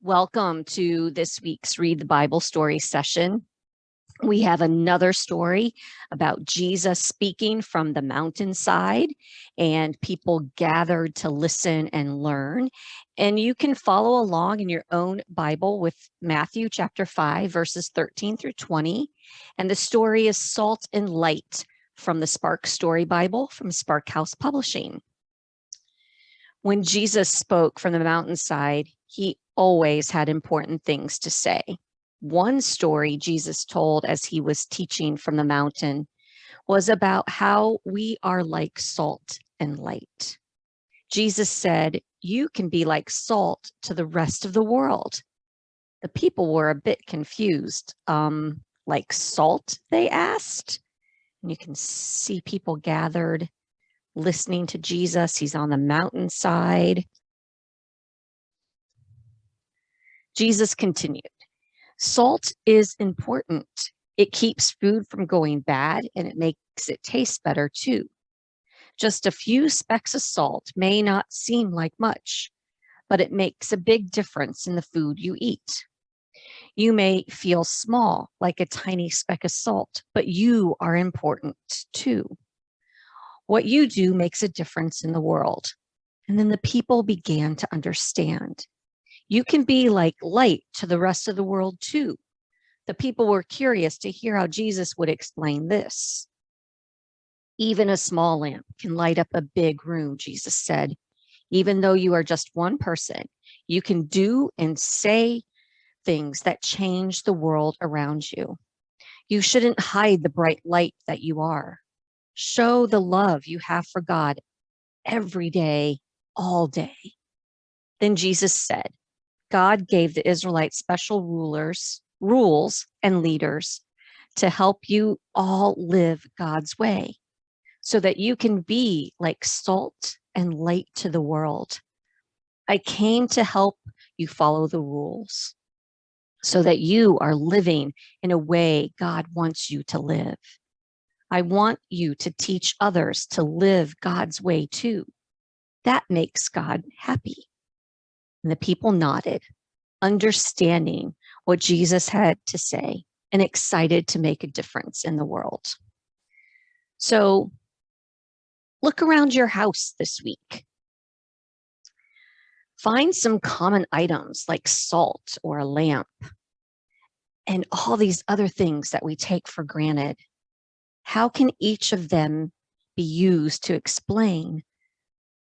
Welcome to this week's Read the Bible story session. We have another story about Jesus speaking from the mountainside, and people gathered to listen and learn. And you can follow along in your own Bible with Matthew chapter 5, verses 13 through 20. And the story is Salt and Light from the Spark Story Bible from Spark House Publishing. When Jesus spoke from the mountainside, he always had important things to say. One story Jesus told as he was teaching from the mountain was about how we are like salt and light. Jesus said, "You can be like salt to the rest of the world." The people were a bit confused. Like salt, they asked. And you can see people gathered listening to Jesus. He's on the mountainside. Jesus continued, "Salt is important. It keeps food from going bad, and it makes it taste better too. Just a few specks of salt may not seem like much, but it makes a big difference in the food you eat. You may feel small, like a tiny speck of salt, but you are important too. What you do makes a difference in the world." And then the people began to understand. You can be like light to the rest of the world too. The people were curious to hear how Jesus would explain this. "Even a small lamp can light up a big room," Jesus said. "Even though you are just one person, you can do and say things that change the world around you. You shouldn't hide the bright light that you are. Show the love you have for God every day, all day." Then Jesus said, God gave the Israelites special rules and leaders to help you all live God's way so that you can be like salt and light to the world. I came to help you follow the rules so that you are living in a way God wants you to live. I want you to teach others to live God's way too. That makes God happy. And the people nodded, understanding what Jesus had to say and excited to make a difference in the world. So look around your house this week. Find some common items like salt or a lamp and all these other things that we take for granted. How can each of them be used to explain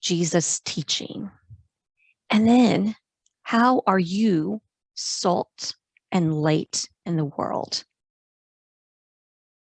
Jesus' teaching? And then, how are you salt and light in the world?